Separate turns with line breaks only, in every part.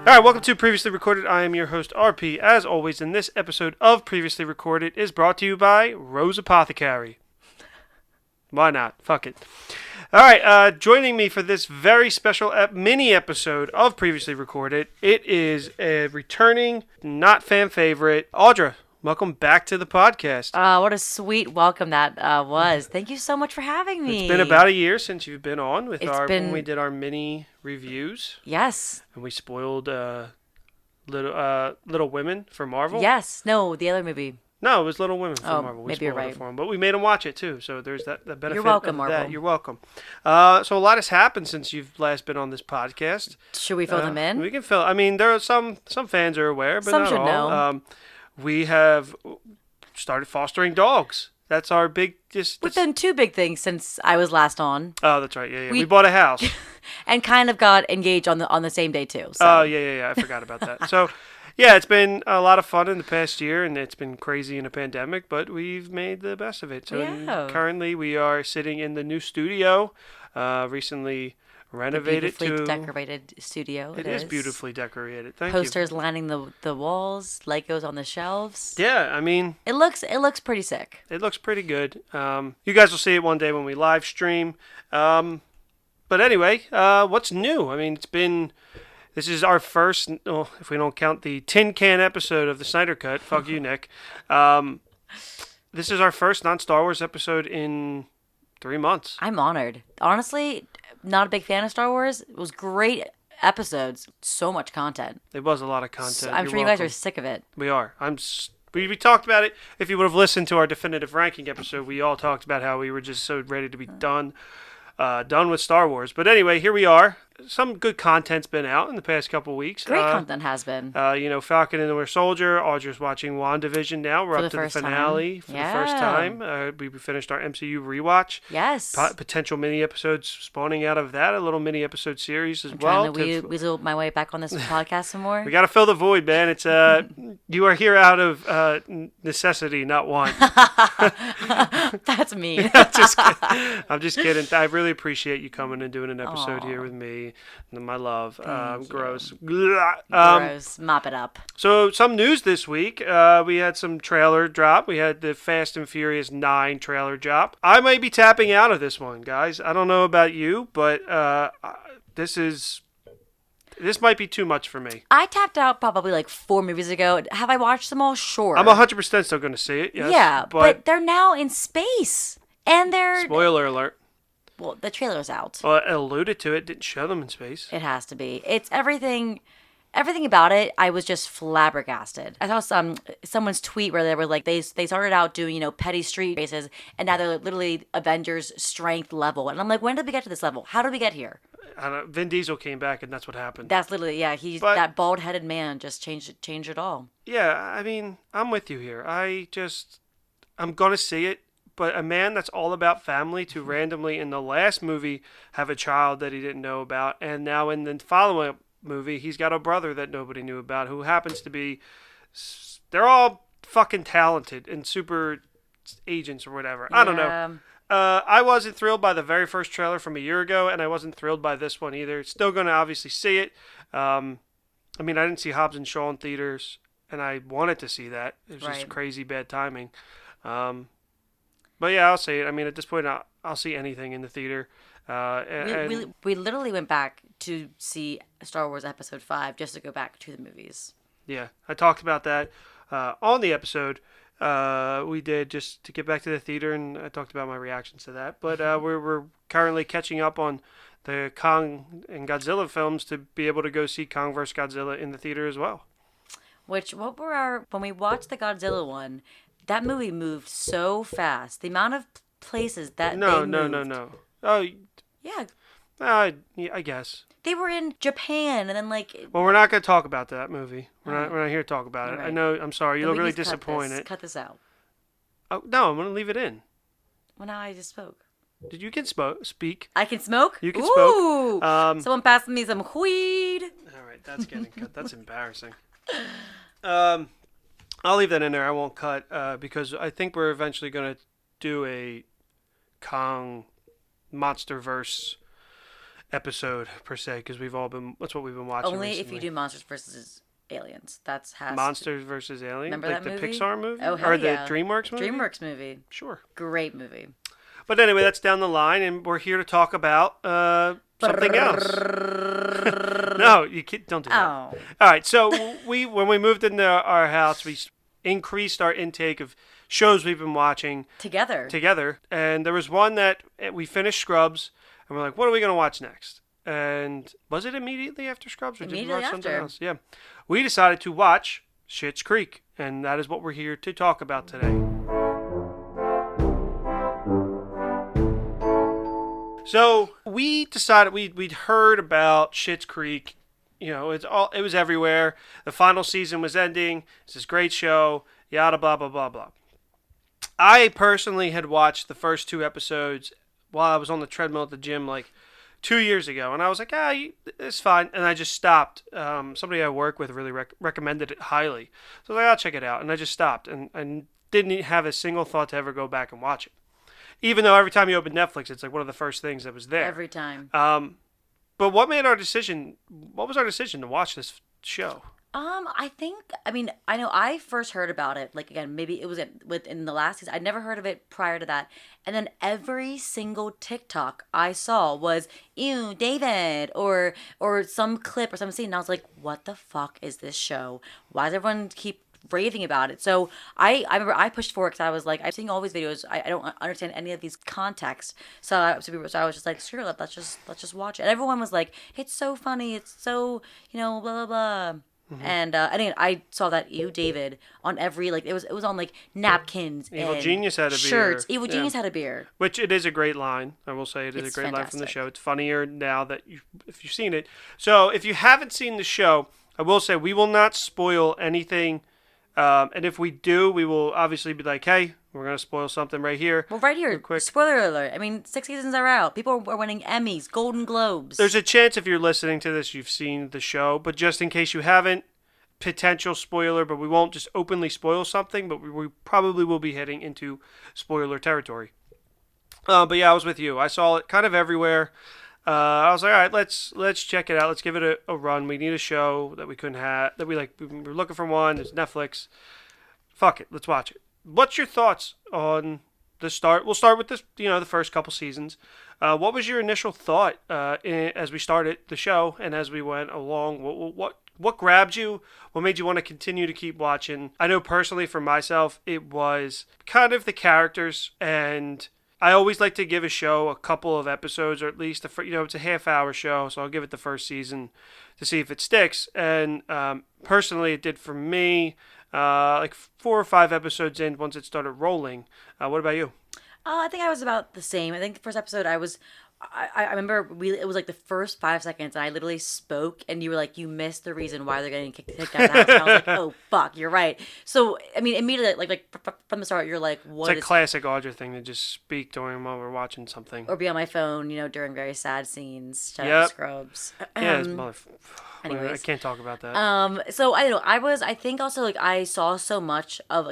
All right, welcome to Previously Recorded. I am your host, RP. As always, in this episode of Previously Recorded is brought to you by Rose Apothecary. Why not? Fuck it. All right, joining me for this very special mini episode of Previously Recorded, it is a returning, not fan favorite, Audra. Welcome back to the podcast.
What a sweet welcome that was. Thank you so much for having me.
It's been about a year since you've been on with when we did our mini reviews.
Yes.
And we spoiled Little Women for Marvel.
Yes. No, the other movie.
No, it was Little Women for Marvel. We
maybe you're right.
For them, but we made them watch it too, so there's that benefit.
You're welcome,
of
Marvel.
That. You're welcome. So a lot has happened since you've last been on this podcast.
Should we fill them in?
We can fill. I mean, there are some fans are aware, but
some
not
should
all.
know.
We have started fostering dogs. That's our big.
We've done two big things since I was last on.
Oh, that's right. Yeah. We bought a house.
And kind of got engaged on the same day too.
Oh, yeah. I forgot about that. So. Yeah, it's been a lot of fun in the past year, and it's been crazy in a pandemic, but we've made the best of it. So currently we are sitting in the new studio, recently renovated
beautifully decorated studio.
It is beautifully decorated. Thank
Posters lining the walls, Legos on the shelves.
Yeah, I mean...
It looks pretty sick.
It looks pretty good. You guys will see it one day when we live stream. But anyway, what's new? I mean, This is our first, if we don't count the tin can episode of the Snyder Cut. Fuck you, Nick. This is our first non-Star Wars episode in 3 months.
I'm honored. Honestly, not a big fan of Star Wars. It was great episodes. So much content.
It was a lot of content.
So I'm sure you guys are sick of it.
We are. We talked about it. If you would have listened to our definitive ranking episode, we all talked about how we were just so ready to be done with Star Wars. But anyway, here we are. Some good content's been out in the past couple of weeks.
Great content has been.
Falcon and the Winter Soldier. Audra's watching WandaVision now. We're up to the finale for the first time. We finished our MCU rewatch.
Yes.
Potential mini episodes spawning out of that. A little mini episode series as
well. Trying to weasel my way back on this podcast some more.
We got to fill the void, man. It's you are here out of necessity, not want.
That's mean.
I'm just kidding. I really appreciate you coming and doing an episode here with me. My love. Gross.
Gross. Mop it up.
So some news this week. We had some trailer drop. We had the Fast and Furious 9 trailer drop. I might be tapping out of this one, guys. I don't know about you, but this might be too much for me.
I tapped out probably like 4 movies ago. Have I watched them all? Sure.
I'm 100% still going to see it, yes.
Yeah, but they're now in space. And they're...
Spoiler alert.
Well, the trailer's out.
Well, it alluded to it. Didn't show them in space.
It has to be. It's everything about it. I was just flabbergasted. I saw someone's tweet where they were like, they started out doing, petty street races, and now they're literally Avengers strength level. And I'm like, when did we get to this level? How did we get here?
I don't know. Vin Diesel came back, and that's what happened.
That's literally, yeah. That bald-headed man just changed it all.
Yeah, I mean, I'm with you here. I'm gonna see it. But a man that's all about family to randomly in the last movie have a child that he didn't know about, and now in the following movie he's got a brother that nobody knew about who happens to be, they're all fucking talented and super agents or whatever. I don't know. I wasn't thrilled by the very first trailer from a year ago, and I wasn't thrilled by this one either. Still going to obviously see it. I mean, I didn't see Hobbs and Shaw in theaters, and I wanted to see that. It was just crazy bad timing. But yeah, I'll see it. I mean, at this point, I'll see anything in the theater.
We literally went back to see Star Wars Episode 5 just to go back to the movies.
Yeah, I talked about that on the episode. We did just to get back to the theater, and I talked about my reactions to that. But we're currently catching up on the Kong and Godzilla films to be able to go see Kong vs. Godzilla in the theater as well.
When we watched the Godzilla one, that movie moved so fast. The amount of places that
No. Oh,
yeah.
I guess.
They were in Japan, and then
Well, we're not going to talk about that movie. We're not here to talk about it.
Right.
I know. I'm sorry. You look really disappointed.
Cut this out.
Oh no, I'm going to leave it in.
Well, now I just spoke.
You can speak.
I can smoke?
You can
smoke.
Someone
passed me some weed.
All right, that's getting cut. That's embarrassing. I'll leave that in there. I won't cut because I think we're eventually going to do a Kong Monsterverse episode per se, because that's what we've been watching
Only if you
recently.
do Monsters versus Aliens. That's has to.
Monsters versus Aliens,
Remember
like
that
the
movie?
Pixar movie
Oh hell
or the
yeah!
DreamWorks movie.
DreamWorks movie.
Sure.
Great movie.
But anyway, that's down the line, and we're here to talk about something else. No, don't do that.
Oh.
All right, so when we moved into our house, we increased our intake of shows we've been watching
Together.
and there was one that we finished Scrubs, and we're like, what are we going to watch next? And was it immediately after Scrubs, or did we watch something else? Yeah, we decided to watch Schitt's Creek, and that is what we're here to talk about today. So we decided we'd heard about Schitt's Creek. You know, it was everywhere. The final season was ending. It's this great show. Yada blah blah blah blah. I personally had watched the first 2 episodes while I was on the treadmill at the gym like 2 years ago, and I was like, it's fine, and I just stopped. Somebody I work with really recommended it highly, so I was like, I'll check it out, and I just stopped, and didn't have a single thought to ever go back and watch it. Even though every time you open Netflix, it's like one of the first things that was there.
Every time.
But what made our decision? What was our decision to watch this show?
I know I first heard about it, like, again, maybe it was within the last season. I'd never heard of it prior to that. And then every single TikTok I saw was, ew, David, or some clip or some scene. And I was like, what the fuck is this show? Why does everyone keep raving about it? So I remember I pushed forward because I was like, I'm seeing all these videos. I don't understand any of these context. So I was just like, sure, let's just watch it. And everyone was like, it's so funny. It's so, blah, blah, blah. Mm-hmm. And again, I saw that Ew David on every, like, it was on like napkins.
Evil
and
Genius had a
shirts.
beer.
Evil Genius had a beer.
Which it is a great line. I will say it is
It's
a great line from the
fantastic.
show. It's funnier now that if you've seen it. So if you haven't seen the show, I will say we will not spoil anything. And if we do, we will obviously be like, hey, we're going to spoil something right here.
Well, right here,
real quick.
Spoiler alert. I mean, 6 seasons are out. People are winning Emmys, Golden Globes.
There's a chance if you're listening to this, you've seen the show. But just in case you haven't, potential spoiler, but we won't just openly spoil something, but we probably will be heading into spoiler territory. But yeah, I was with you. I saw it kind of everywhere. I was like, all right, let's check it out. Let's give it a run. We need a show that we couldn't have, that we were looking for one. It's Netflix. Fuck it, let's watch it. What's your thoughts on the start? We'll start with this, the first couple seasons. What was your initial thought as we started the show and as we went along? What grabbed you? What made you want to continue to keep watching? I know personally for myself, it was kind of the characters, and I always like to give a show a couple of episodes, or at least it's a half-hour show, so I'll give it the first season to see if it sticks. And personally, it did for me. Like 4 or 5 episodes in, once it started rolling. What about you?
I think I was about the same. I think the first episode I remember it was like the first 5 seconds, and I literally spoke, and you were like, you missed the reason why they're getting kicked out of the house. And I was like, oh fuck, you're right. So I mean, immediately, like from the start, you're like, what?
It's a classic Audra thing to just speak during while we're watching something,
or be on my phone, during very sad scenes. Shout out to Scrubs.
Yeah,
anyways,
I can't talk about that.
So I don't know. I think also, like, I saw so much of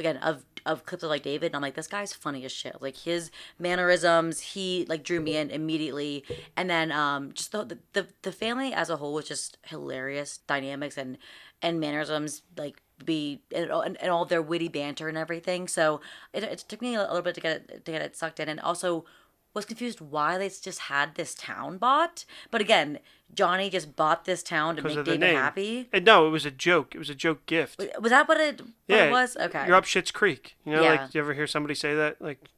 clips of, like, David, and I'm like, this guy's funny as shit. Like, his mannerisms, he, like, drew me in immediately. And then just the family as a whole was just hilarious dynamics and mannerisms, like, and all of their witty banter and everything. So it took me a little bit to get it sucked in, and also was confused why they just had this town bought. But again, Johnny just bought this town to make David happy.
And no, it was a joke. It was a joke gift.
Was that what it was? Okay.
You're up Schitt's Creek.
Yeah.
Like, do you ever hear somebody say that? Like,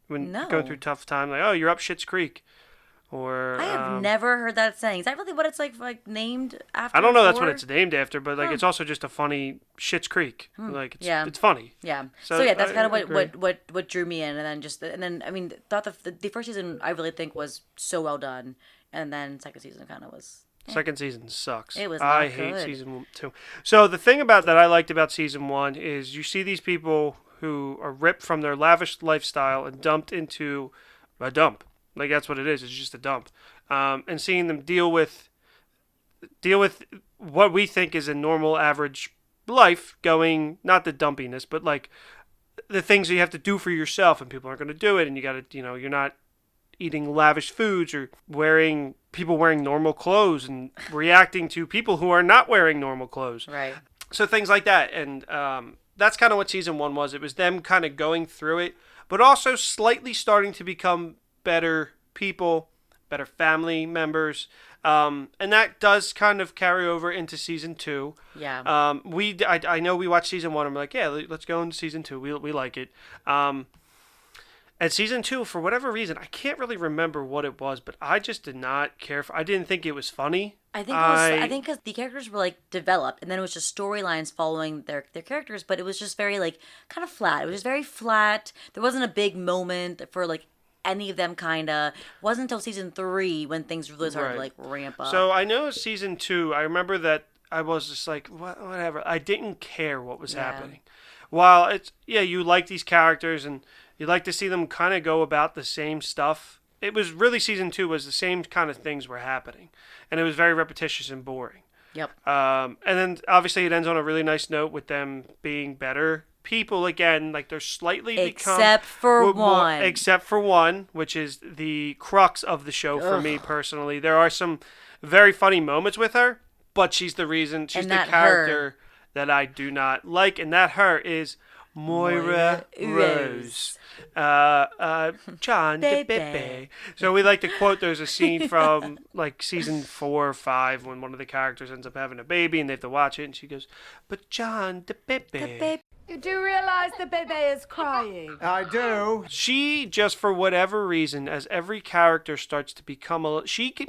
when going through a tough time, like, oh, you're up Schitt's Creek. Or
I have never heard that saying. Is that really what it's like named after?
I don't know. That's what it's named after, but like it's also just a funny Schitt's Creek. Like it's funny.
Yeah. So yeah, that's kind of what drew me in, and then I mean, thought the first season I really think was so well done, and then second season kind of was.
Second season sucks.
It was.
I hate season 2. So the thing that I liked about season 1 is you see these people who are ripped from their lavish lifestyle and dumped into a dump. Like, that's what it is. It's just a dump. And seeing them deal with what we think is a normal, average life, going, not the dumpiness, but like the things that you have to do for yourself, and people aren't going to do it, and you got to, you're not eating lavish foods or people wearing normal clothes and reacting to people who are not wearing normal clothes.
Right.
So things like that. And that's kind of what season 1 was. It was them kind of going through it, but also slightly starting to become better people, better family members. And that does kind of carry over into season 2.
Yeah.
I know we watched season 1. I'm like, yeah, let's go into season 2. We like it. And season 2, for whatever reason, I can't really remember what it was, but I just did not care for. I didn't think it was funny.
I think because the characters were like developed, and then it was just storylines following their characters, but it was just very like kind of flat. It was just very flat. There wasn't a big moment for like any of them. Kinda wasn't until season 3 when things really started to like ramp up.
So I know season 2. I remember that I was just like, whatever. I didn't care what was happening. While it's you like these characters and you like to see them kind of go about the same stuff. It was really season 2 was the same kind of things were happening, and it was very repetitious and boring.
Yep.
And then obviously it ends on a really nice note with them being better people again. Like they're slightly
except for
one, which is the crux of the show for me personally. There are some very funny moments with her, but she's the reason. She's the character that I do not like, and that her is Moira Rose. John de Pepe. So we like to quote, there's a scene from like season 4 or 5 when one of the characters ends up having a baby and they have to watch it, and she goes, but John de Pepe.
You do realize the baby is crying?
I do.
She just, for whatever reason, as every character starts to become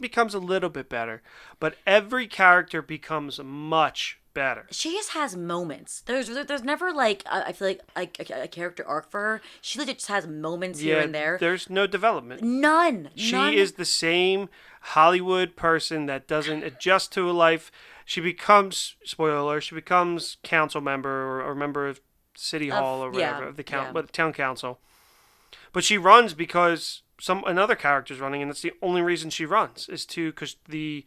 becomes a little bit better, but every character becomes much better.
She just has moments. There's never like I feel like a character arc for her. She legit just has moments here and there.
There's no development.
None.
She is the same Hollywood person that doesn't adjust to a life. She becomes, spoiler alert, she becomes council member or member of City Hall or whatever, of the town council. But she runs because another character's running, and that's the only reason she runs is because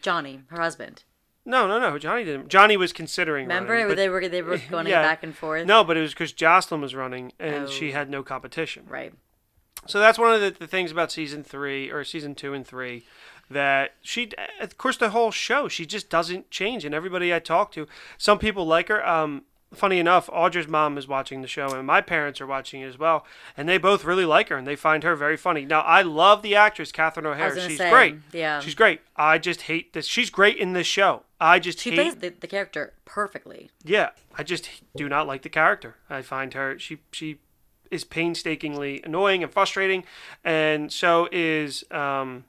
Johnny, her husband.
No, Johnny didn't. Johnny was considering
Remember,
running.
they were going back and forth?
No, but it was because Jocelyn was running, and she had no competition.
Right.
So that's one of the things about season 2 and 3, that she, of course, the whole show, she just doesn't change. And everybody I talk to, some people like her. Funny enough, Audra's mom is watching the show, and my parents are watching it as well, and they both really like her, and they find her very funny. Now, I love the actress, Catherine O'Hara. She's great.
Yeah.
She's great. I just hate this. She's great in this show. She
plays the character perfectly.
Yeah. I just do not like the character. I find her, she is painstakingly annoying and frustrating, and so is the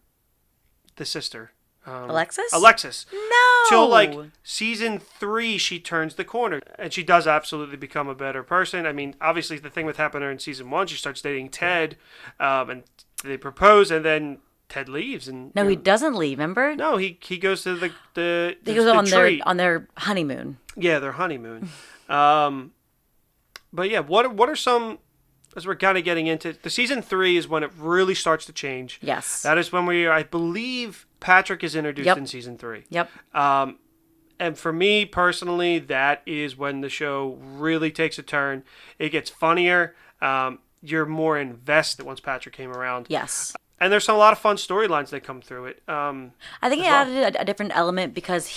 sister.
Alexis? No!
Till like season 3, she turns the corner, and she does absolutely become a better person. I mean, obviously the thing with happened to her in season 1, she starts dating Ted, and they propose, and then Ted leaves. And
no, he doesn't leave. Remember?
No, he goes to the
he goes on their honeymoon.
Yeah, their honeymoon. But yeah, what are some, as we're kind of getting into the season 3 is when it really starts to change.
Yes,
that is when I believe Patrick is introduced in season 3.
Yep.
And for me personally, that is when the show really takes a turn. It gets funnier. You're more invested once Patrick came around.
Yes.
And there's a lot of fun storylines that come through it.
I think it added a different element because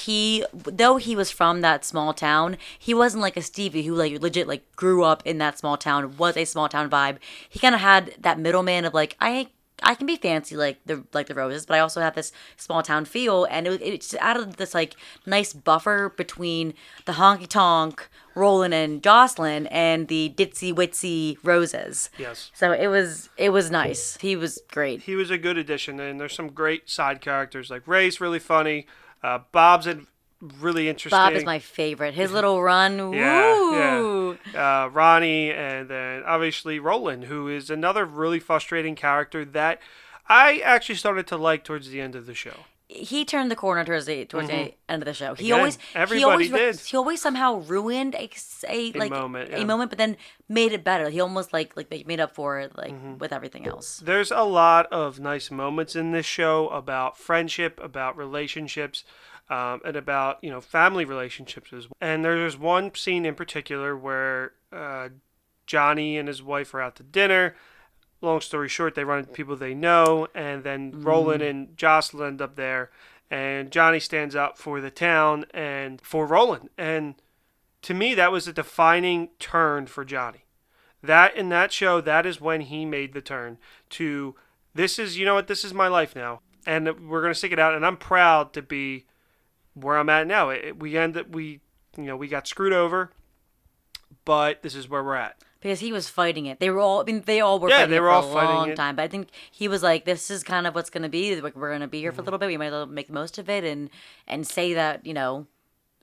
though he was from that small town, he wasn't like a Stevie who like legit like grew up in that small town, was a small town vibe. He kind of had that middleman of like, I can be fancy like the Roses, but I also have this small town feel, and it just added this like nice buffer between the honky tonk Roland and Jocelyn and the ditzy witsy Roses.
Yes.
So it was nice. He was great.
He was a good addition, and there's some great side characters like Ray's really funny. Bob's really interesting.
Bob is my favorite. His little run. Woo!
Yeah. Ronnie, and then obviously Roland, who is another really frustrating character that I actually started to like towards the end of the show.
He turned the corner towards the end of the show. He always somehow ruined a moment, but then made it better. He almost like made up for it with everything else.
There's a lot of nice moments in this show about friendship, about relationships, and about family relationships as well. And there's one scene in particular where Johnny and his wife are out to dinner. long story short, they run into people they know, and then Roland and Jocelyn end up there, and Johnny stands up for the town and for Roland. And to me, that was a defining turn for Johnny. That in that show, that is when he made the turn to this is, you know what, this is my life now, and we're gonna stick it out. And I'm proud to be where I'm at now. We got screwed over, but this is where we're at.
Because he was fighting it. They were all. I mean, they all were fighting it for a long time. But I think he was like, "This is kind of what's going to be. Like, we're going to be here for a little bit. We might as well make the most of it and say that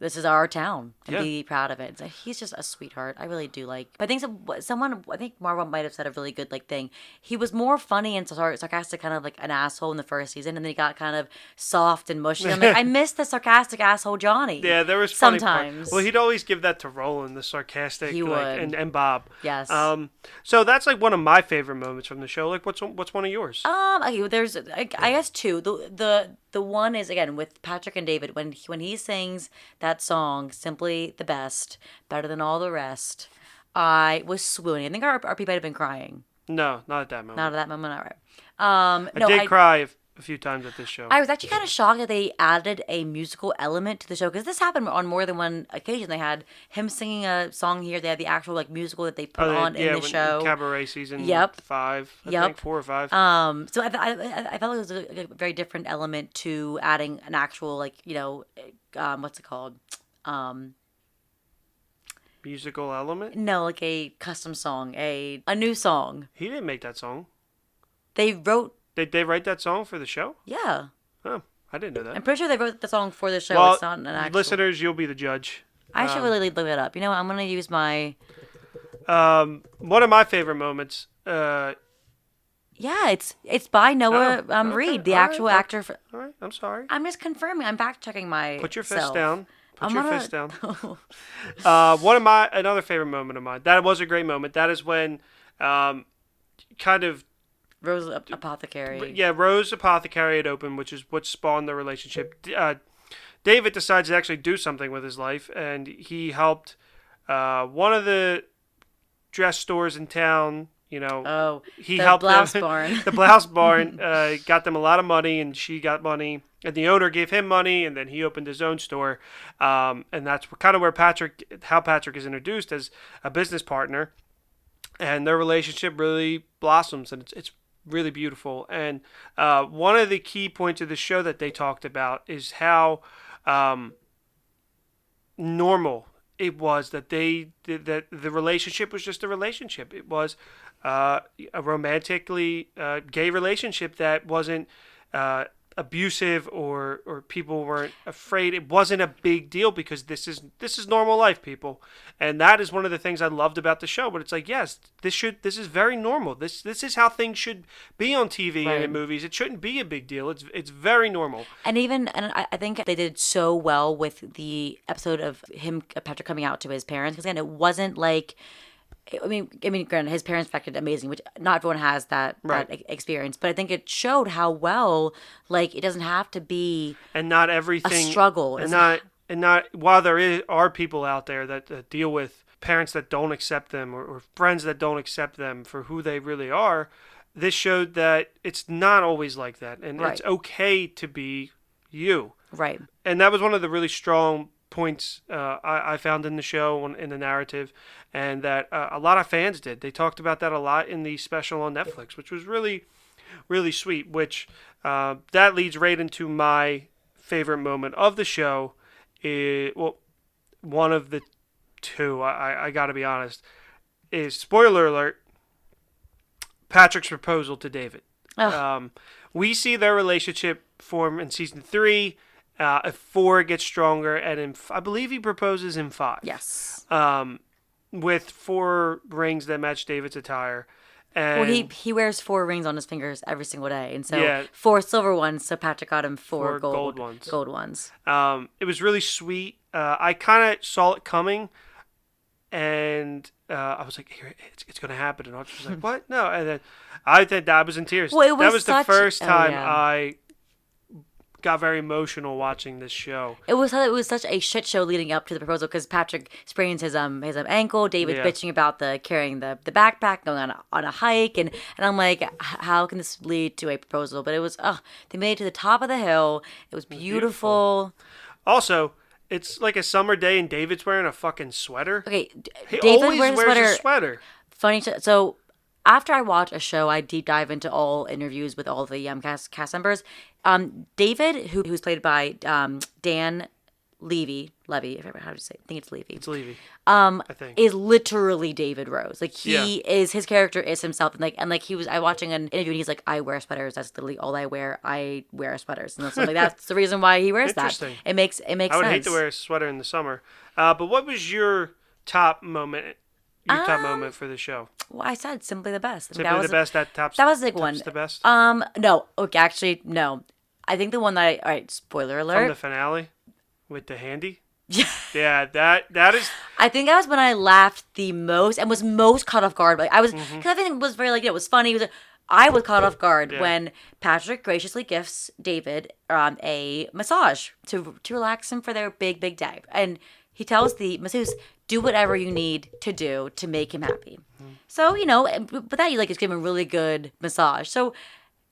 this is our town and be proud of it." So he's just a sweetheart. I really do like. But I think I think Marvel might have said a really good thing. He was more funny and sarcastic, kind of like an asshole in the first season, and then he got kind of soft and mushy. I'm like, I miss the sarcastic asshole Johnny.
Yeah, there was funny sometimes. Well, he'd always give that to Roland, the sarcastic. He would, and Bob.
Yes.
So that's like one of my favorite moments from the show. Like, what's one of yours?
Okay, there's I guess two. The one is, again, with Patrick and David, when he sings that song, Simply the Best, better than all the rest, I was swooning. I think our people might have been crying.
No, not at that moment.
Not at that moment, all right.
I did cry a few times at this show.
I was actually kind of shocked that they added a musical element to the show, because this happened on more than one occasion. They had him singing a song here. They had the actual musical that they put on in the show.
Cabaret season 5, I think 4 or 5.
So I felt it was a very different element to adding an actual what's it called?
Musical element?
No, like a custom song, a new song.
He didn't make that song.
They wrote.
Did they write that song for the show?
Yeah.
Oh, I didn't know that.
I'm pretty sure they wrote the song for the show.
Well,
it's not an actual.
Listeners, you'll be the judge.
I should really look it up. You know what? I'm going to use my...
one of my favorite moments...
yeah, it's by Noah Reed, the actual actor.
All right, I'm sorry.
I'm just confirming. I'm fact-checking my.
Put your fist down. Put your fist down. Another favorite moment of mine. That was a great moment. That is when kind of...
Rose Apothecary.
Yeah, Rose Apothecary had opened, which is what spawned the relationship. David decides to actually do something with his life, and he helped one of the dress stores in town. He helped
Blouse
them.
Barn.
The Blouse Barn got them a lot of money, and she got money, and the owner gave him money, and then he opened his own store, and that's kind of where Patrick is introduced as a business partner, and their relationship really blossoms, and it's really beautiful. And one of the key points of the show that they talked about is how normal it was that that the relationship was just a relationship. It was a romantically gay relationship that wasn't abusive or people weren't afraid. It wasn't a big deal because this is normal life, people. And that is one of the things I loved about the show. But it's like, yes, this is very normal. This is how things should be on TV and in movies. It shouldn't be a big deal. It's very normal.
And I think they did so well with the episode of Patrick coming out to his parents, because again, it wasn't like. I mean, granted, his parents acted amazing, which not everyone has that experience. But I think it showed how well, it doesn't have to be
and not everything
a struggle,
and not while there are people out there that deal with parents that don't accept them or friends that don't accept them for who they really are. This showed that it's not always like that, and it's okay to be you.
Right.
And that was one of the really strong points I found in the show, in the narrative, and that a lot of fans did. They talked about that a lot in the special on Netflix, which was really, really sweet, which that leads right into my favorite moment of the show. One of the two, I got to be honest, is, spoiler alert, Patrick's proposal to David. We see their relationship form in season 3. 4 gets stronger, and I believe he proposes in 5.
Yes.
With 4 rings that match David's attire. And
he wears 4 rings on his fingers every single day, and so 4 silver ones. So Patrick got him 4 gold ones. Gold ones.
It was really sweet. I kind of saw it coming, and I was like, "Here, it's going to happen." And I was just like, "What? No!" And then I was in tears.
Well,
that was the first time I got very emotional watching this show.
It was such a shit show leading up to the proposal because Patrick sprains his ankle. David's
Yeah.
bitching about the carrying the backpack, going on a hike, and I'm like, how can this lead to a proposal? But it was they made it to the top of the hill. It was beautiful.
Also, it's like a summer day and David's wearing a fucking sweater.
Okay,
He
David
always
wears
wears
a
a sweater.
Funny. So after I watch a show, I deep dive into all interviews with all the cast members. David, who's played by Dan Levy, how do you say? I think it's Levy.
It's Levy. I think.
Is literally David Rose. Like he
Yeah.
is, his character is himself, and like he was. I watching an interview, and he's like, I wear sweaters. That's literally all I wear. I wear sweaters, and so like that's the reason why he wears that.
Interesting.
It makes
I would
sense.
hate to wear a sweater in the summer. But what was your top moment? Your top moment for the show?
Well, I said simply the best. I think
Simply the best.
That was the big one.
The best
No. Okay, actually, no. I think the one that all right. Spoiler
from
alert.
the finale with the handy.
Yeah.
Yeah, that is.
I think that was when I laughed the most and was most caught off guard. Like I was, because everything was very it was funny. I was caught off guard when Patrick graciously gifts David a massage to relax him for their big day, and he tells the masseuse, "Do whatever you need to do to make him happy." So but that is give him a really good massage. So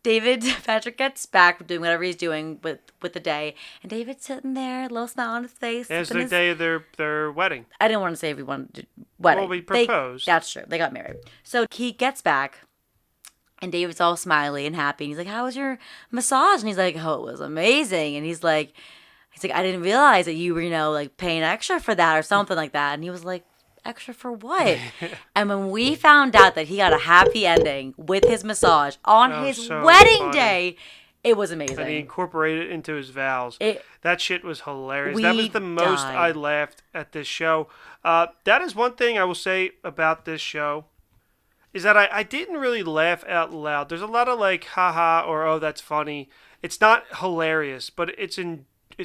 Patrick gets back from doing whatever he's doing with the day, and David's sitting there, a little smile on his face.
It's the day of their wedding.
I didn't want to say if we wanted to wedding.
Well, we proposed.
That's true. They got married. So he gets back, and David's all smiley and happy. And he's like, "How was your massage?" And he's like, "Oh, it was amazing." And he's like, "I didn't realize that you were, like paying extra for that or something like that." And he was like, "Extra for what?" And when we found out that he got a happy ending with his massage on his
so
wedding
funny.
day, it was amazing.
And he incorporated it into his vows. That shit was hilarious. That was
We
the most
died.
I laughed at this show. That is one thing I will say about this show, is that I didn't really laugh out loud. There's a lot of haha, or oh, that's funny. It's not hilarious, but it's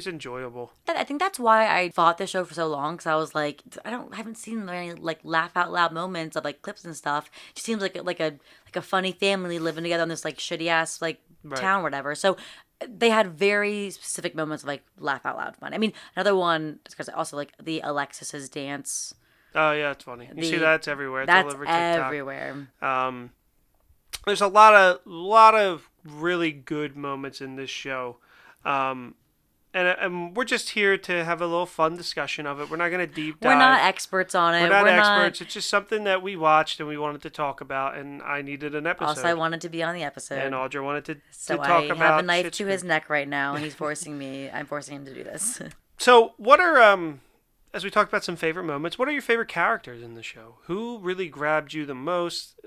enjoyable.
I think that's why I fought this show for so long, because I was like, I haven't seen many laugh out loud moments of clips and stuff. It just seems like a funny family living together on this shitty ass town or whatever. So they had very specific moments of laugh out loud fun. I mean, another one is because also the Alexis's dance.
Oh yeah, it's funny. You see that's everywhere. It's
That's
all over TikTok.
everywhere.
There's a lot of really good moments in this show. And we're just here to have a little fun discussion of it. We're not going to deep dive.
We're not experts on it.
We're not experts. It's just something that we watched and we wanted to talk about, and I needed an episode.
Also, I wanted to be on the episode.
And Audra wanted to
so
talk about.
I have a knife
Schitt
to his neck right now, and I'm forcing him to do this.
So, what are as we talked about some favorite moments, what are your favorite characters in the show? Who really grabbed you the most?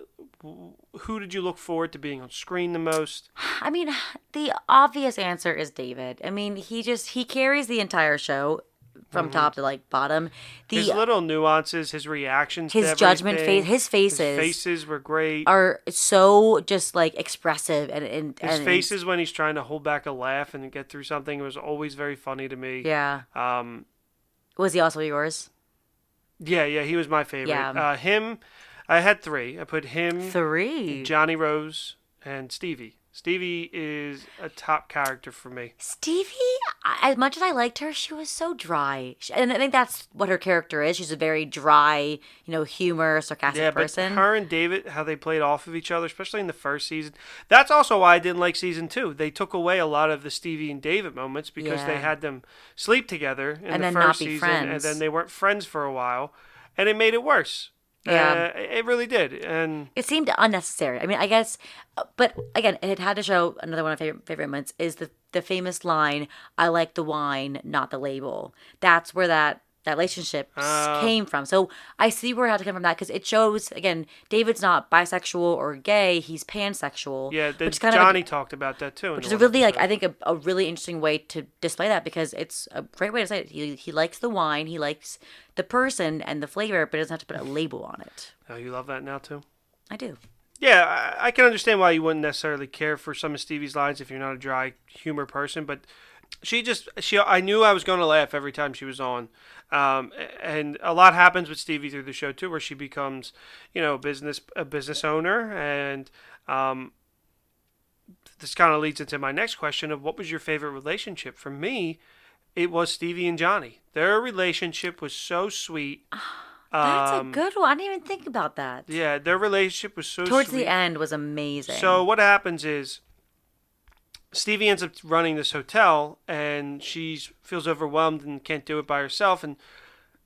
Who did you look forward to being on screen the most?
I mean, the obvious answer is David. I mean, he carries the entire show from top to bottom.
His little nuances, his reactions,
his
to
judgment
everything,
face, his
faces were great.
Are so just expressive and
his faces when he's trying to hold back a laugh and get through something was always very funny to me.
Yeah. Was he also yours?
Yeah, he was my favorite.
Yeah.
Him, I had three. I put him,
3.
Johnny Rose, and Stevie. Stevie is a top character for me.
Stevie, as much as I liked her, she was so dry. And I think that's what her character is. She's a very dry, humor, sarcastic person.
But her and David, how they played off of each other, especially in the first season. That's also why I didn't like season 2. They took away a lot of the Stevie and David moments because they had them sleep together in
and
the
then
first
not be
season.
friends.
And then they weren't friends for a while. And it made it worse.
Yeah.
It really did. And
it seemed unnecessary. I mean, I guess, but again, it had to show another one of my favorite moments is the famous line, "I like the wine, not the label." That's where that relationship came from. So I see where it had to come from that because it shows, again, David's not bisexual or gay, he's pansexual.
Yeah,
which is kind
Johnny talked about that too.
Which is a really, I think, a really interesting way to display that because it's a great way to say it. He likes the wine, he likes the person and the flavor, but he doesn't have to put a label on it.
Oh, you love that now too?
I do.
Yeah, I can understand why you wouldn't necessarily care for some of Stevie's lines if you're not a dry humor person, but I knew I was going to laugh every time she was on. And a lot happens with Stevie through the show too, where she becomes, a business owner, and this kind of leads into my next question of what was your favorite relationship? For me, it was Stevie and Johnny. Their relationship was so sweet.
That's a good one. I didn't even think about that.
Yeah, their relationship was so
Towards
sweet.
the end was amazing.
So what happens is Stevie ends up running this hotel, and she feels overwhelmed and can't do it by herself. And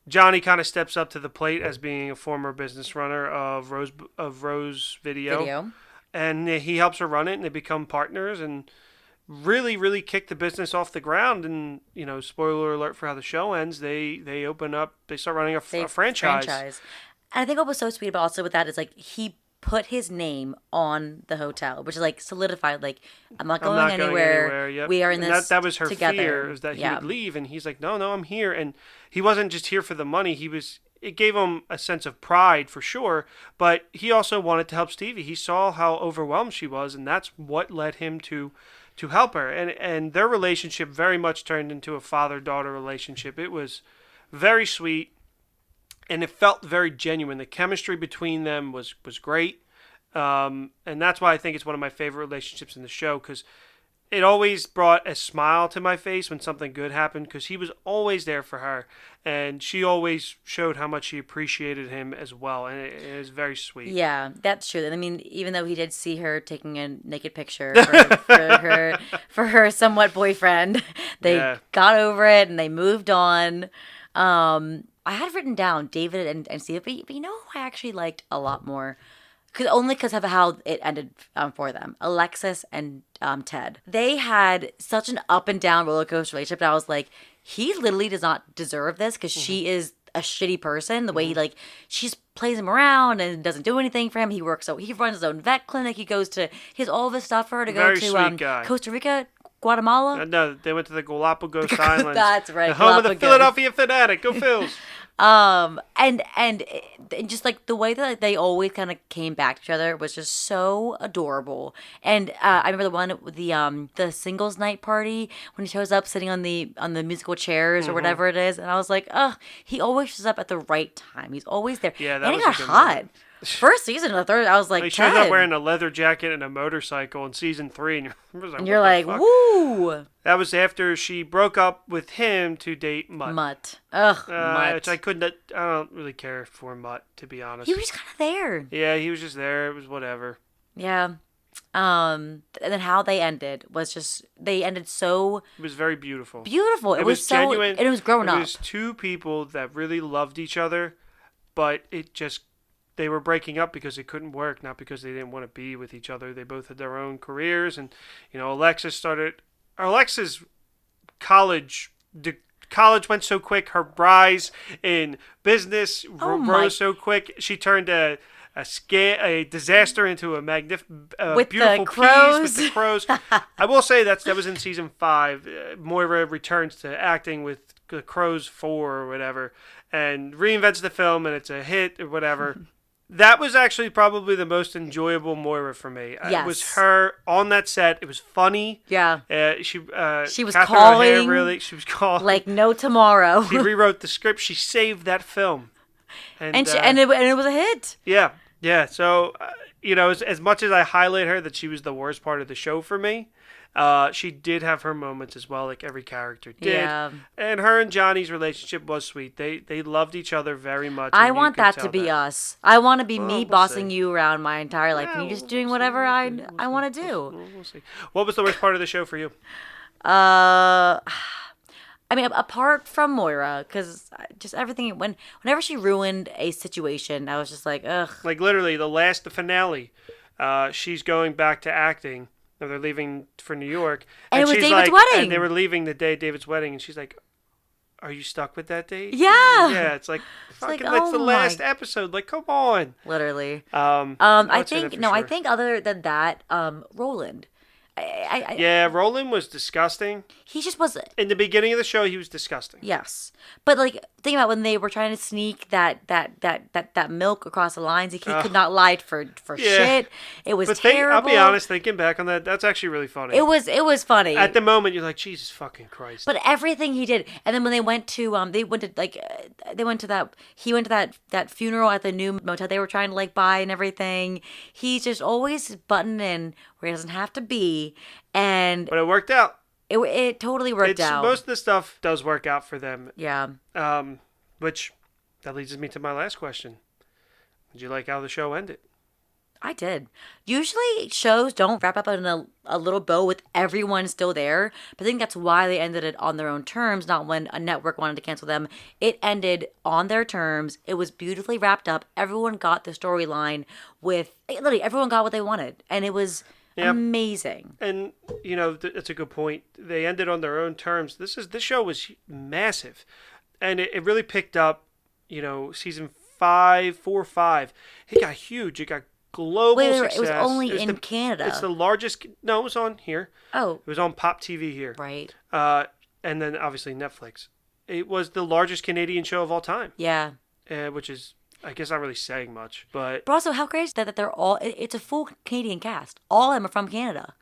Johnny kind of steps up to the plate as being a former business runner of Rose Video, and he helps her run it, and they become partners and really, really kick the business off the ground. And spoiler alert for how the show ends. They start running a franchise.
And I think what was so sweet about also with that is like he put his name on the hotel, which is like solidified. Like I'm not going anywhere.
Yep.
We are in this.
That was her
together.
fear, is that he would leave, and he's like, no, I'm here. And he wasn't just here for the money. It gave him a sense of pride for sure, but he also wanted to help Stevie. He saw how overwhelmed she was, and that's what led him to help her. And their relationship very much turned into a father-daughter relationship. It was very sweet. And it felt very genuine. The chemistry between them was great. And that's why I think it's one of my favorite relationships in the show, because it always brought a smile to my face when something good happened, because he was always there for her. And she always showed how much she appreciated him as well. And it was very sweet.
Yeah, that's true. I mean, even though he did see her taking a naked picture for her somewhat boyfriend, they got over it and they moved on. I had written down David and Steve, but you know who I actually liked a lot more? Because of how it ended for them. Alexis and Ted. They had such an up and down roller coaster relationship, and I was like, he literally does not deserve this, because she is a shitty person. The way she plays him around and doesn't do anything for him. He runs his own vet clinic. He has all this stuff for her to go to Costa Rica. Guatemala?
No, they went to the Galapagos Islands.
That's right.
The home of the Philadelphia Fanatic. Go Phils.
And just like the way that they always kind of came back to each other was just so adorable. And I remember the one with the singles night party when he shows up sitting on the musical chairs or whatever it is, and I was like, he always shows up at the right time. He's always there.
Yeah, that
and
was
he got hot. First season and the third, I was like,
he shows up wearing a leather jacket and a motorcycle in season 3, and
you're like, woo!
That was after she broke up with him to date Mutt.
Mutt.
Which I don't really care for Mutt, to be honest.
He was kind of there.
Yeah, he was just there. It was whatever.
Yeah. And then how they ended was just, they ended so...
It was very beautiful.
Beautiful. It was so genuine. And it was growing up.
It was two people that really loved each other, but they were breaking up because it couldn't work, not because they didn't want to be with each other. They both had their own careers, and Alexis college went so quick. Her rise in business rose so quick. She turned a disaster into a beautiful piece with the crows. I will say that was in season 5. Moira returns to acting with the Crows 4 or whatever, and reinvents the film, and it's a hit or whatever. That was actually probably the most enjoyable Moira for me.
Yes.
It was her on that set. It was funny.
Yeah.
She
was calling.
She was calling
like no tomorrow.
She rewrote the script. She saved that film. And
it was a hit.
Yeah. Yeah. So, as much as I highlight her that she was the worst part of the show for me, she did have her moments as well, like every character did. Yeah. And her and Johnny's relationship was sweet. They loved each other very much.
I want that to be us. I want to be me bossing you around my entire life, and you just doing whatever I want to do.
We'll see. What was the worst part of the show for you?
I mean, apart from Moira, because just everything, whenever she ruined a situation, I was just like, ugh.
Like literally the finale, she's going back to acting. They're leaving for New York.
And it was David's wedding.
And they were leaving the day of David's wedding. And she's like, are you stuck with that date?
Yeah.
Yeah, it's like, that's the last episode. Like, come on.
Literally.
I
think other than that, Roland.
Roland was disgusting.
He just was.
In the beginning of the show, he was disgusting.
Yes, but like think about when they were trying to sneak that milk across the lines. He could not lie for shit. It was terrible.
I'll be honest. Thinking back on that, that's actually really funny.
It was funny.
At the moment, you're like, Jesus fucking Christ.
But everything he did, and then when they went to that funeral at the new motel they were trying to buy and everything. He's just always buttoned in where it doesn't have to be, and
But it worked out.
it totally worked out.
Most of the stuff does work out for them.
Yeah.
Which that leads me to my last question. Did you like how the show ended?
I did. Usually shows don't wrap up in a little bow with everyone still there, but I think that's why they ended it on their own terms, not when a network wanted to cancel them. It ended on their terms. It was beautifully wrapped up. Everyone got the storyline literally everyone got what they wanted, and it was amazing.
And that's a good point. They ended on their own terms. This show was massive, and it really picked up. Season 5, 4, 5. It got huge. It got global success.
It was only in Canada.
It's the largest. No, it was on here.
Oh,
it was on Pop TV here.
Right.
And then obviously Netflix. It was the largest Canadian show of all time.
Yeah.
Which is, I guess, not really saying much, but
also, how crazy is that they're all? It's a full Canadian cast. All of them are from Canada.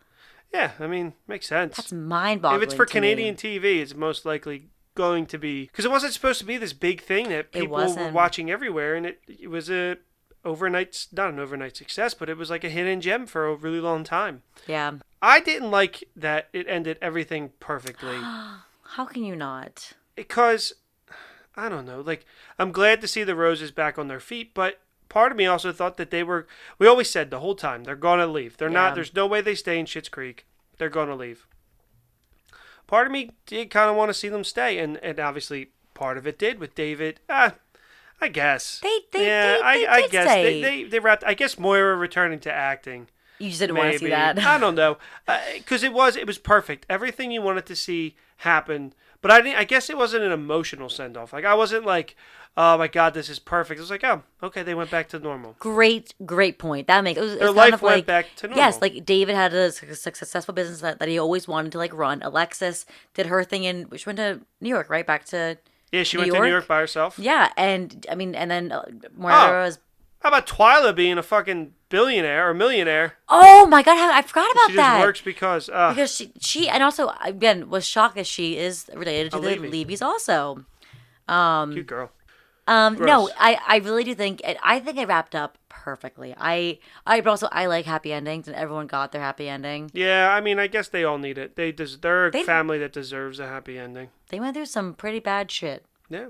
Yeah, I mean, makes sense.
That's mind-boggling.
If it's for Canadian TV, it's most likely going to be, because it wasn't supposed to be this big thing that people were watching everywhere, and it was not an overnight success, but it was like a hidden gem for a really long time.
Yeah.
I didn't like that it ended everything perfectly.
How can you not?
Because, I don't know, like, I'm glad to see the Roses back on their feet, but part of me also thought that we always said the whole time, they're going to leave. They're not, there's no way they stay in Schitt's Creek. They're going to leave. Part of me did kind of want to see them stay, and obviously part of it did with David. I guess.
They did stay.
They wrapped. I guess Moira returning to acting.
You just didn't want to see that.
I don't know, because it was perfect. Everything you wanted to see happened, but I guess it wasn't an emotional send off. Like, I wasn't like, oh my God, this is perfect. It was like, oh, okay, they went back to normal.
Great point. That makes
their life went back to normal.
Yes, like David had a successful business that he always wanted to run. Alexis did her thing she went to New York, right? Back to
she went to New York by herself.
Yeah, and I mean, and then Moira was.
How about Twyla being a fucking billionaire or millionaire?
Oh my God, I forgot about that.
She just works because
she and also again was shocked that she is related to the Levys also.
Cute girl.
No, I really do think I think it wrapped up perfectly. But also I like happy endings, and everyone got their happy ending.
Yeah, I mean, I guess they all need it. They're a family that deserves a happy ending.
They went through some pretty bad shit.
Yeah,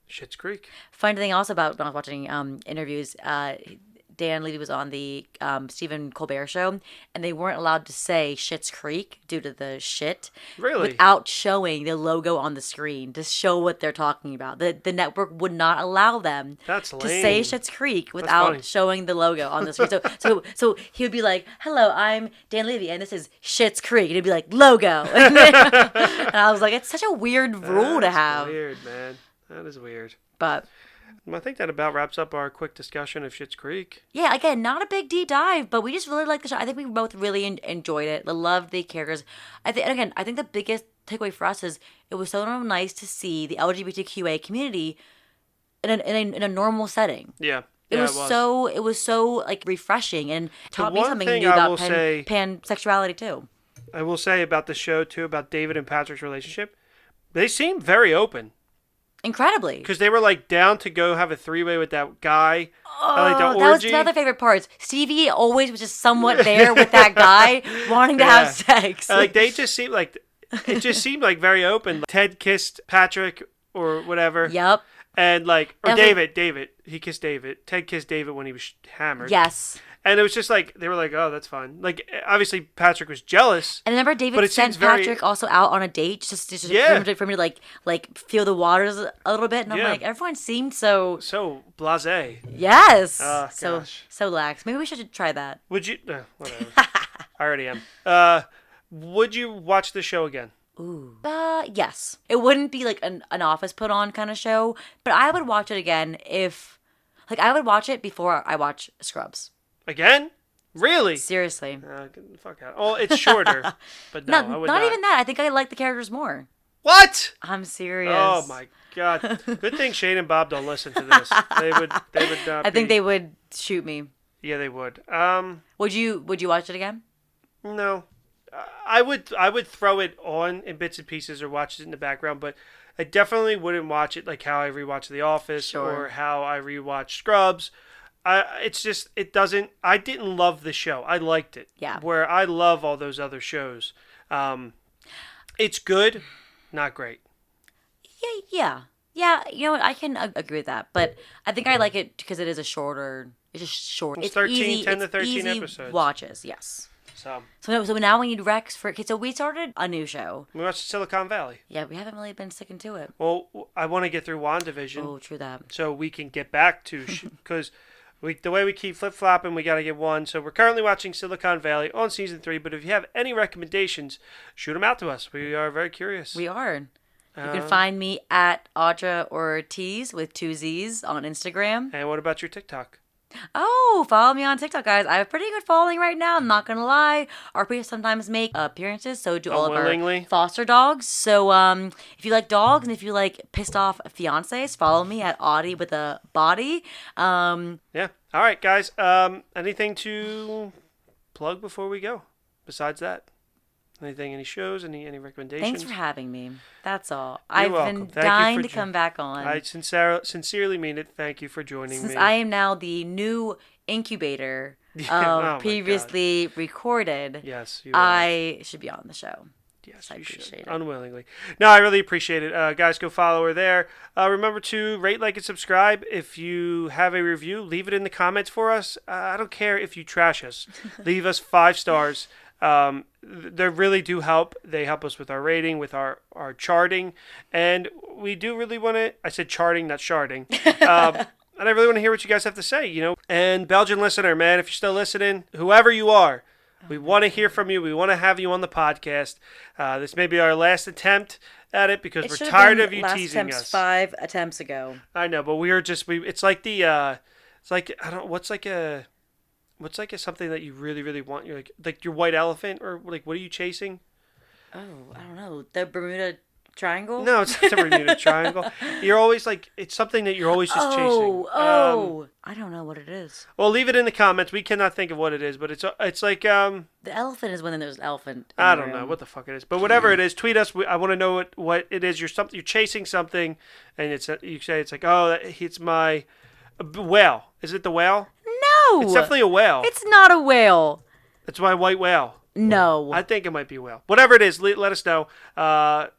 Schitt's Creek.
Funny thing also about when I was watching interviews, Dan Levy was on the Stephen Colbert show, and they weren't allowed to say Schitt's Creek due to the shit.
Really?
Without showing the logo on the screen to show what they're talking about. The network would not allow them to say Schitt's Creek without showing the logo on the screen. So he would be like, "Hello, I'm Dan Levy, and this is Schitt's Creek." And he'd be like, "Logo." And I was like, it's such a weird rule to have.
That's weird, man. That is weird.
But
I think that about wraps up our quick discussion of Schitt's Creek.
Yeah, again, not a big deep dive, but we just really liked the show. I think we both really enjoyed it. Loved the characters. I think the biggest takeaway for us is it was so nice to see the LGBTQA community in a normal setting.
Yeah.
It was so refreshing and taught me something new about pansexuality too.
I will say about the show too, about David and Patrick's relationship. They seem very open.
Incredibly.
Because they were down to go have a three-way with that guy.
That was one of their favorite parts. Stevie always was just somewhat there with that guy wanting to have sex.
They just seemed it just seemed very open. Ted kissed Patrick or whatever.
Yep.
And David, he kissed David. Ted kissed David when he was hammered.
Yes.
And it was just they were like, oh, that's fine. Obviously Patrick was jealous.
And remember David sent Patrick also out on a date just for me to feel the waters a little bit. And I'm like, everyone seemed so
blasé.
Yes.
Oh,
so lax. Maybe we should try that.
Would you? Whatever. I already am. Would you watch the show again?
Ooh. Yes. It wouldn't be an Office put on kind of show, but I would watch it again if I would watch it before I watch Scrubs.
Again? Really?
Seriously.
Get the fuck out. Oh, it's shorter. But no, I would not.
Not even that. I think I like the characters more.
What?
I'm serious.
Oh my God. Good thing Shane and Bob don't listen to this. They would not.
I think they would shoot me.
Yeah, they would.
Would you watch it again?
No. I would throw it on in bits and pieces or watch it in the background, but I definitely wouldn't watch it like how I rewatch The Office or how I rewatch Scrubs. it's just it doesn't. I didn't love the show. I liked it.
Yeah.
Where I love all those other shows. It's good, not great.
Yeah. You know what? I can agree with that, but I think I like it because it is a shorter. It's just short.
It's 13,
easy,
10 to
it's
13
easy
episodes.
Watches, yes.
So
So now we need Rex for. Okay, so we started a new show.
we watched Silicon Valley.
Yeah, we haven't really been sticking to it.
Well, I want to get through WandaVision.
Oh, true that.
So we can get back to because the way we keep flip flopping, we got to get one. So we're currently watching Silicon Valley on season 3. But if you have any recommendations, shoot them out to us. We are very curious.
We are. You can find me at Audra Ortiz with 2 Z's on Instagram.
And what about your TikTok?
Oh, follow me on TikTok, guys. I have a pretty good following right now. I'm not gonna lie. Our people sometimes make appearances, so do all of our foster dogs. So, if you like dogs and if you like pissed off fiancés, follow me at Audie with a body.
Yeah. All right, guys. Anything to plug before we go? Besides that, anything? Any shows? Any recommendations?
Thanks for having me. That's all.
You're
I've
welcome.
been
Thank you
dying
for
to come back on.
I sincerely mean it. Thank you for joining
Since
me.
I am now the new incubator
Oh my
previously recorded,
Yes, you are.
I should be on the show.
Yes,
I
you should.
appreciate it.
Unwillingly. No, I really appreciate it. Guys, go follow her there. Remember to rate, like, and subscribe. If you have a review, leave it in the comments for us. I don't care if you trash us. Leave us 5 stars. They really do help. They help us with our rating, with our charting. And we do really want to... I said charting, not sharding. And I really want to hear what you guys have to say, you know. And Belgian listener, man, if you're still listening, whoever you are, we want to hear from you. We want to have you on the podcast. This may be our last attempt at it because we're tired of you teasing us.
5 attempts ago.
I know, but it's like the it's like I don't what's like a something that you really really want. You're like your white elephant, or like what are you chasing?
Oh, I don't know. The Bermuda Triangle?
No, it's not the Bermuda Triangle. You're always like, it's something that you're always just chasing.
I don't know what it is.
Well, leave it in the comments. We cannot think of what it is, but it's like
The elephant is when there's an elephant.
I don't know what the fuck it is, but whatever it is, tweet us. I want to know what it is. You're chasing something, and you say it's like, oh, it's my whale. Is it the whale?
No,
It's definitely a whale.
It's not a whale.
It's my white whale.
No.
I think it might be a whale. Whatever it is, let us know.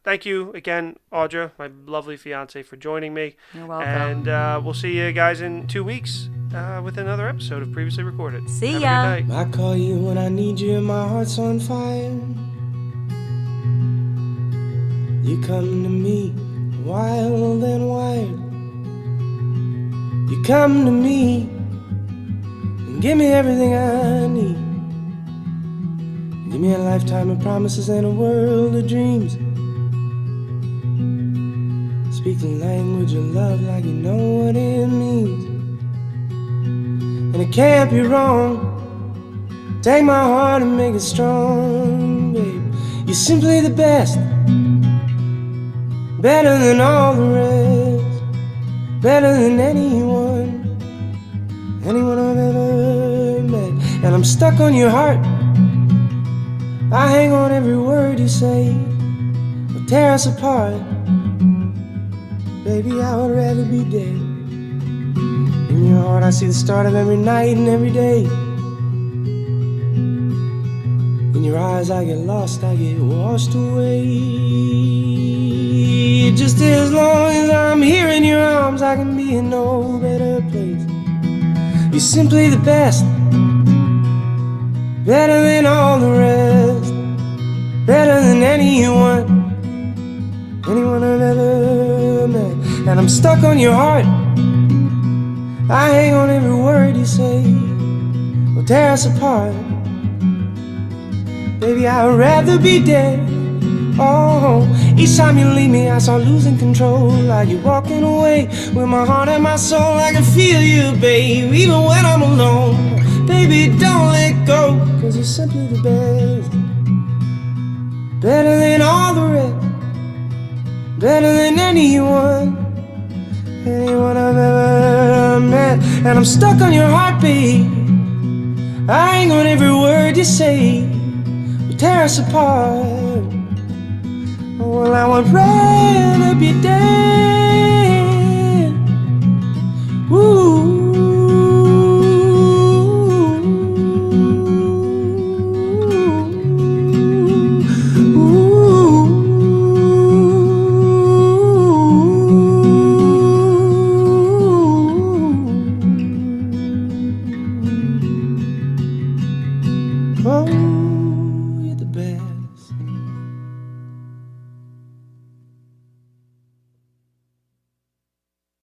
Thank you again, Audra, my lovely fiance, for joining me.
You're welcome.
And we'll see you guys in 2 weeks with another episode of Previously Recorded.
See
Have
ya.
a good night.
I call you when I need you and my heart's on fire. You come to me wild and wired. You come to me and give me everything I need. Give me a lifetime of promises and a world of dreams. Speak the language of love like you know what it means. And it can't be wrong. Take my heart and make it strong, babe. You're simply the best. Better than all the rest. Better than anyone I've ever met. And I'm stuck on your heart. I hang on every word you say. Will tear us apart. Baby, I would rather be dead. In your heart I see the start of every night and every day. In your eyes I get lost, I get washed away. Just as long as I'm here in your arms, I can be in no better place. You're simply the best. Better than all the rest. Better than anyone I've ever met. And I'm stuck on your heart. I hang on every word you say. Will tear us apart. Baby, I'd rather be dead. Oh, each time you leave me I start losing control. Like you're walking away with my heart and my soul. I can feel you, babe, even when I'm alone. Baby, don't let go, 'cause you're simply the best. Better than all the rest. Better than anyone I've ever met. And I'm stuck on your heartbeat. I hang on every word you say. Will tear us apart. Well, I would rather be dead. Ooh. Oh.